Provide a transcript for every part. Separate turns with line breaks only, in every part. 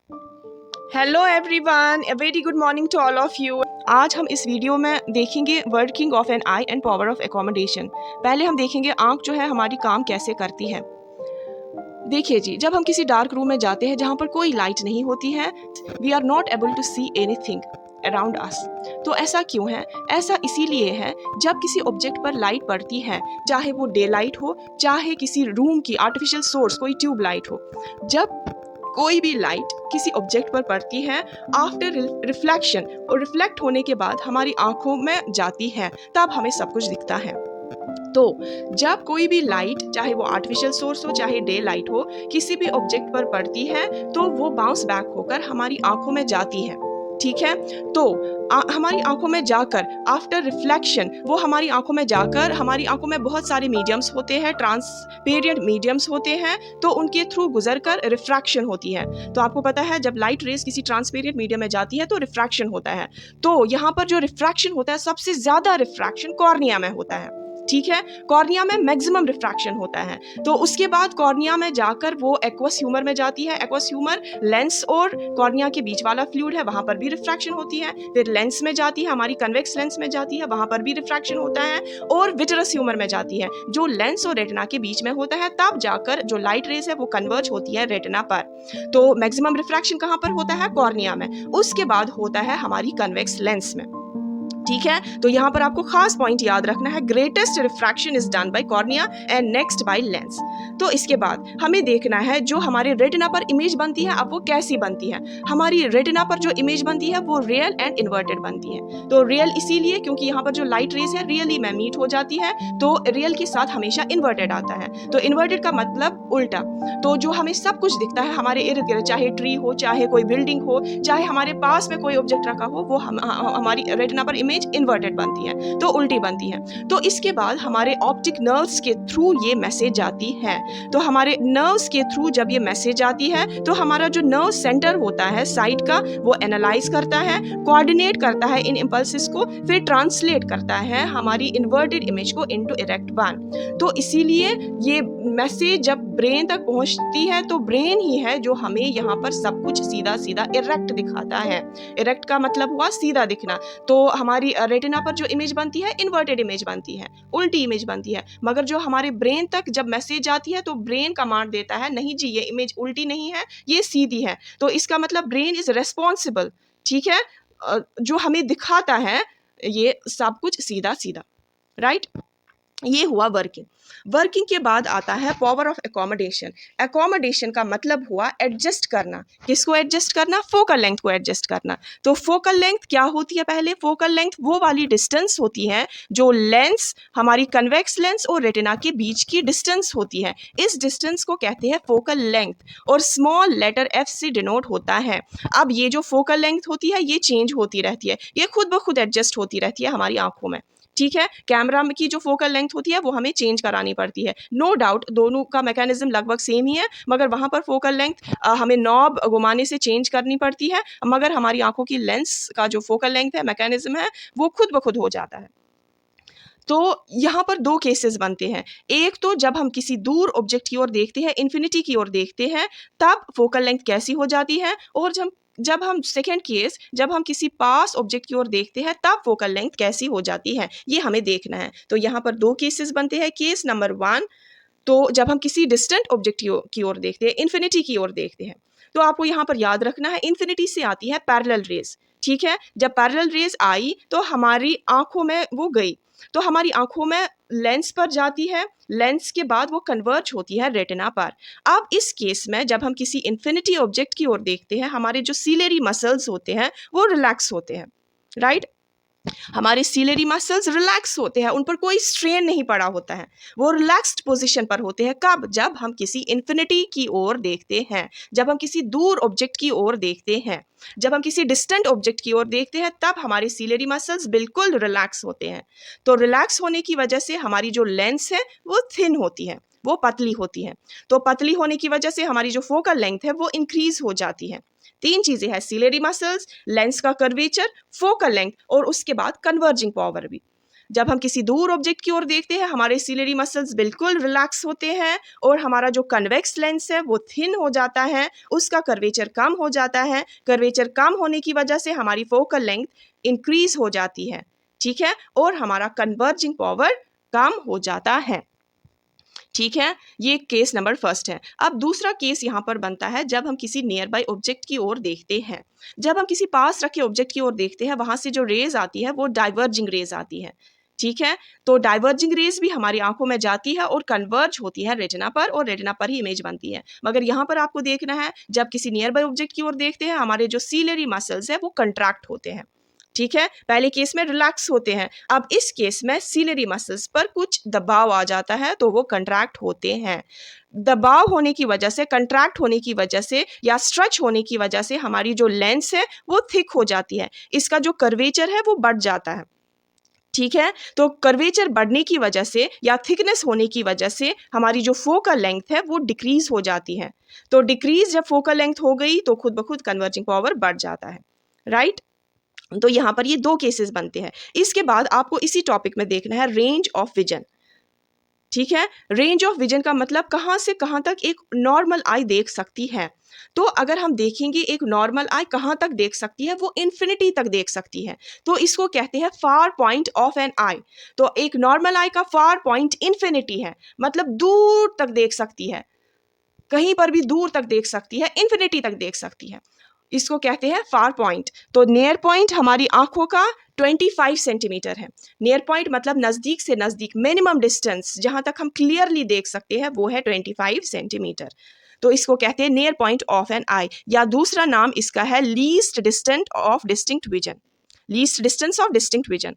Hello everyone, a very good morning to all of you. आज हम इस video में देखेंगे working of an eye and power of accommodation. पहले हम देखेंगे आंख जो है हमारी काम कैसे करती है। देखिए जी, जब हम किसी डार्क रूम में जाते हैं जहाँ पर कोई लाइट नहीं होती है, we are not able to see anything around us. तो ऐसा क्यों है? ऐसा इसीलिए है, जब किसी ऑब्जेक्ट पर लाइट पड़ती है, चाहे वो डे लाइट हो, चाहे किसी रूम की आर्टिफिशियल सोर्स कोई ट्यूब लाइट हो, जब कोई भी लाइट किसी ऑब्जेक्ट पर पड़ती है, आफ्टर रिफ्लेक्शन और रिफ्लेक्ट होने के बाद हमारी आंखों में जाती है, तब हमें सब कुछ दिखता है। तो जब कोई भी लाइट, चाहे वो आर्टिफिशियल सोर्स हो चाहे डे लाइट हो, किसी भी ऑब्जेक्ट पर पड़ती है तो वो बाउंस बैक होकर हमारी आंखों में जाती है। ठीक है, तो हमारी आंखों में जाकर आफ्टर रिफ्लेक्शन, वो हमारी आंखों में जाकर, हमारी आंखों में बहुत सारे मीडियम्स होते हैं, ट्रांसपेरेंट मीडियम्स होते हैं, तो उनके थ्रू गुजरकर रिफ्रैक्शन होती है। तो आपको पता है, जब लाइट रेज किसी ट्रांसपेरेंट मीडियम में जाती है तो रिफ्रैक्शन होता है। तो यहाँ पर जो रिफ्रैक्शन होता है, सबसे ज्यादा रिफ्रैक्शन कॉर्निया में होता है। ठीक है, कॉर्निया में मैक्सिमम रिफ्रैक्शन होता है। तो उसके बाद कॉर्निया में जाकर वो एक्वस ह्यूमर में जाती है। एक्वस ह्यूमर लेंस और कॉर्निया के बीच वाला फ्लूइड है, वहां पर भी रिफ्रैक्शन होती है। फिर लेंस में जाती है, हमारी कन्वेक्स लेंस में जाती है, वहां पर भी रिफ्रैक्शन होता है। और विट्रस ह्यूमर में जाती है, जो लेंस और रेटिना के बीच में होता है, तब जाकर जो लाइट रेज है वो कन्वर्ज होती है रेटिना पर। तो मैक्सिमम रिफ्रैक्शन कहां पर होता है? कॉर्निया में। उसके बाद होता है हमारी कन्वेक्स लेंस में। ठीक है, तो यहां पर आपको खास पॉइंट याद रखना है, greatest refraction is done by cornea and next by lens. तो इसके बाद हमें देखना है जो हमारे रेटिना पर इमेज बनती है, अब वो कैसी बनती है। हमारी रेटिना पर जो इमेज बनती है वो रियल एंड इन्वर्टेड बनती है। तो रियल इसीलिए क्योंकि यहाँ पर जो लाइट रेज है रियली में मीट हो जाती है, तो रियल के साथ हमेशा इन्वर्टेड आता है। तो इन्वर्टेड का मतलब उल्टा। तो जो हमें सब कुछ दिखता है हमारे इर्द गिर्द, चाहे ट्री हो, चाहे कोई बिल्डिंग हो, चाहे हमारे पास में कोई ऑब्जेक्ट रखा हो, वो हमारी रेटिना पर इमेज इन्वर्टेड बनती है, तो उल्टी बनती है। तो इसके बाद हमारे ऑप्टिक नर्व्स के थ्रू ये मैसेज आती है। तो हमारे नर्व्स के थ्रू जब ये मैसेज आती है, तो हमारा जो नर्व सेंटर होता है साइड का, वो एनालाइज करता है, कोऑर्डिनेट करता है इन इंपल्सेस को, फिर ट्रांसलेट करता है हमारी इन्वर्टेड इमेज को इनटू इरेक्ट वन। तो इसीलिए ये मैसेज जब ब्रेन तक पहुंचती है, तो ब्रेन ही है जो हमें यहाँ पर सब कुछ सीधा सीधा इरेक्ट दिखाता है। इरेक्ट का मतलब हुआ सीधा दिखना। तो हमारी रेटिना पर जो इमेज बनती है इन्वर्टेड इमेज बनती है, उल्टी इमेज बनती है। मगर जो हमारे ब्रेन तक जब मैसेज आती है, तो ब्रेन कमांड देता है, नहीं जी ये इमेज उल्टी नहीं है, ये सीधी है। तो इसका मतलब ब्रेन इज रेस्पॉन्सिबल। ठीक है, जो हमें दिखाता है ये सब कुछ सीधा सीधा, राइट। ये हुआ वर्किंग। वर्किंग के बाद आता है पावर ऑफ एकोमोडेशन। एकोमोडेशन का मतलब हुआ एडजस्ट करना। किसको एडजस्ट करना? फोकल लेंथ को एडजस्ट करना। तो फोकल लेंथ क्या होती है? पहले फोकल लेंथ वो वाली डिस्टेंस होती है जो लेंस, हमारी कन्वेक्स लेंस और रेटिना के बीच की डिस्टेंस होती है। इस डिस्टेंस को कहते हैं फोकल लेंथ, और स्मॉल लेटर एफ से डिनोट होता है। अब ये जो फोकल लेंथ होती है ये चेंज होती रहती है, ये खुद ब खुद एडजस्ट होती रहती है हमारी आंखों में। ठीक है, कैमरा की जो फोकल लेंथ होती है वो हमें चेंज करानी पड़ती है। नो डाउट दोनों का मैकेनिज्म लगभग सेम ही है, मगर वहां पर फोकल लेंथ हमें नॉब घुमाने से चेंज करनी पड़ती है, मगर हमारी आंखों की लेंस का जो फोकल लेंथ है, मैकेनिज्म है, वो खुद ब खुद हो जाता है। तो यहाँ पर दो केसेस बनते हैं। एक तो जब हम किसी दूर ऑब्जेक्ट की ओर देखते हैं, इन्फिनिटी की ओर देखते हैं, तब फोकल लेंथ कैसी हो जाती है, और जब हम सेकेंड केस, जब हम किसी पास ऑब्जेक्ट की ओर देखते हैं, तब फोकल लेंथ कैसी हो जाती है, ये हमें देखना है। तो यहाँ पर दो केसेस बनते हैं। केस नंबर 1, तो जब हम किसी डिस्टेंट ऑब्जेक्ट की ओर देखते हैं, इन्फिनिटी की ओर देखते हैं, तो आपको यहाँ पर याद रखना है इन्फिनिटी से आती है पैरेलल रेज। ठीक है, जब पैरेलल रेज आई तो हमारी आंखों में वो गई, तो हमारी आंखों में लेंस पर जाती है, लेंस के बाद वो कन्वर्ज होती है रेटिना पर। अब इस केस में जब हम किसी इन्फिनिटी ऑब्जेक्ट की ओर देखते हैं, हमारे जो सीलेरी मसल्स होते हैं वो रिलैक्स होते हैं, राइट। हमारे सीलेरी मसल्स रिलैक्स होते हैं, उन पर कोई स्ट्रेन नहीं पड़ा होता है, वो रिलैक्स्ड पोजीशन पर होते हैं। कब? जब हम किसी इन्फिनिटी की ओर देखते हैं, जब हम किसी दूर ऑब्जेक्ट की ओर देखते हैं, जब हम किसी डिस्टेंट ऑब्जेक्ट की ओर देखते हैं, तब हमारे सीलेरी मसल्स बिल्कुल रिलैक्स होते हैं। तो रिलैक्स होने की वजह से हमारी जो लेंस है वो थिन होती है, वो पतली होती है। तो पतली होने की वजह से हमारी जो फोकल लेंथ है वो इंक्रीज हो जाती है। तीन चीजें हैं, सीलेरी मसल्स, लेंस का कर्वेचर, फोकल लेंथ, और उसके बाद कन्वर्जिंग पावर भी। जब हम किसी दूर ऑब्जेक्ट की ओर देखते हैं हमारे सिलियरी मसल्स बिल्कुल रिलैक्स होते हैं और हमारा जो कन्वेक्स लेंस है वो थिन हो जाता है, उसका कर्वेचर कम हो जाता है। कर्वेचर कम होने की वजह से हमारी फोकल लेंथ इंक्रीज हो जाती है, ठीक है, और हमारा कन्वर्जिंग पावर कम हो जाता है। ठीक है, ये केस नंबर फर्स्ट है। अब दूसरा केस यहाँ पर बनता है जब हम किसी नियर बाई ऑब्जेक्ट की ओर देखते हैं। जब हम किसी पास रखे ऑब्जेक्ट की ओर देखते हैं वहां से जो रेज आती है वो डाइवर्जिंग रेज आती है, ठीक है। तो डाइवर्जिंग रेज भी हमारी आंखों में जाती है और कन्वर्ज होती है रेटिना पर, और रेटिना पर ही इमेज बनती है। मगर यहाँ पर आपको देखना है जब किसी नियर बाई ऑब्जेक्ट की ओर देखते हैं हमारे जो सीलियरी मसल्स है वो कंट्रैक्ट होते हैं, ठीक है। पहले केस में रिलैक्स होते हैं, अब इस केस में सीलियरी मसल्स पर कुछ दबाव आ जाता है तो वो कंट्रैक्ट होते हैं। दबाव होने की वजह से, कंट्रैक्ट होने की वजह से या स्ट्रेच होने की वजह से हमारी जो लेंस है वो थिक हो जाती है, इसका जो कर्वेचर है वो बढ़ जाता है, ठीक है। तो कर्वेचर बढ़ने की वजह से या थिकनेस होने की वजह से हमारी जो फोकल लेंथ है वो डिक्रीज हो जाती है। तो डिक्रीज जब फोकल लेंथ हो गई तो खुद ब खुद कन्वर्जिंग पावर बढ़ जाता है, राइट। तो यहाँ पर ये दो केसेस बनते हैं। इसके बाद आपको इसी टॉपिक में देखना है रेंज ऑफ विजन, ठीक है। रेंज ऑफ विजन का मतलब कहाँ से कहाँ तक एक नॉर्मल आई देख सकती है। तो अगर हम देखेंगे एक नॉर्मल आई कहाँ तक देख सकती है, वो इन्फिनिटी तक देख सकती है, तो इसको कहते हैं फार पॉइंट ऑफ एन आई। तो एक नॉर्मल आई का फार पॉइंट इन्फिनिटी है, मतलब दूर तक देख सकती है, कहीं पर भी दूर तक देख सकती है, इन्फिनिटी तक देख सकती है, इसको कहते हैं फार पॉइंट। तो नियर पॉइंट हमारी आंखों का 25 सेंटीमीटर है। नियर पॉइंट मतलब नज़दीक से नज़दीक, मिनिमम डिस्टेंस जहां तक हम क्लियरली देख सकते हैं वो है 25 सेंटीमीटर। तो इसको कहते हैं नियर पॉइंट ऑफ एन आई, या दूसरा नाम इसका है least distant of distinct vision, least distance of distinct vision.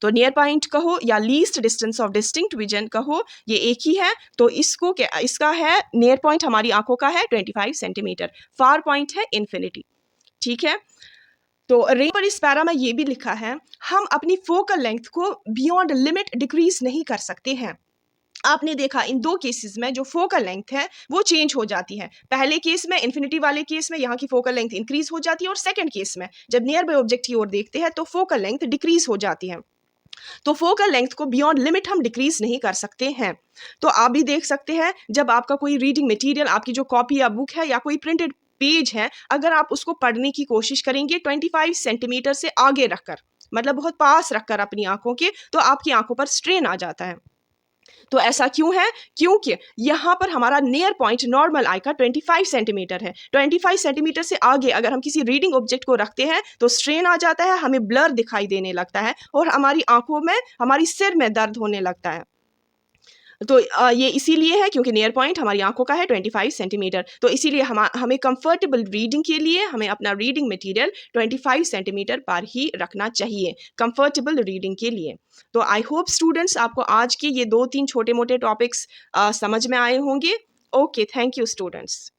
तो नियर पॉइंट कहो या least distance of distinct vision कहो, ये एक ही है। तो इसको क्या, इसका है नियर पॉइंट हमारी आंखों का है 25 सेंटीमीटर, फार पॉइंट है इन्फिनिटी, ठीक है। तो रेंज पर इस पैरा में ये भी लिखा है हम अपनी फोकल लेंथ को बियॉन्ड लिमिट डिक्रीज नहीं कर सकते हैं। आपने देखा इन दो केसेस में जो फोकल लेंथ है वो चेंज हो जाती है। पहले केस में, इन्फिनिटी वाले केस में, यहाँ की फोकल लेंथ इंक्रीज हो जाती है, और सेकंड केस में जब नियर बाय ऑब्जेक्ट की ओर देखते हैं तो फोकल लेंथ डिक्रीज हो जाती है। तो फोकल लेंथ को बियॉन्ड लिमिट हम डिक्रीज नहीं कर सकते हैं। तो आप भी देख सकते हैं जब आपका कोई रीडिंग मटेरियल, आपकी जो कॉपी या बुक है या कोई प्रिंटेड पेज है, अगर आप उसको पढ़ने की कोशिश करेंगे 25 सेंटीमीटर से आगे रखकर, मतलब बहुत पास रखकर अपनी आंखों के, तो आपकी आंखों पर स्ट्रेन आ जाता है। तो ऐसा क्यों है? क्योंकि यहाँ पर हमारा नियर पॉइंट नॉर्मल आई का 25 सेंटीमीटर है। 25 सेंटीमीटर से आगे अगर हम किसी रीडिंग ऑब्जेक्ट को रखते हैं तो स्ट्रेन आ जाता है, हमें ब्लर दिखाई देने लगता है और हमारी आंखों में, हमारी सिर में दर्द होने लगता है। तो ये इसीलिए है क्योंकि नियर पॉइंट हमारी आंखों का है 25 सेंटीमीटर। तो इसीलिए हमें कंफर्टेबल रीडिंग के लिए हमें अपना रीडिंग मटेरियल 25 सेंटीमीटर पर ही रखना चाहिए, कंफर्टेबल रीडिंग के लिए। तो आई होप स्टूडेंट्स आपको आज के ये 2-3 छोटे मोटे टॉपिक्स समझ में आए होंगे। Okay, thank you students.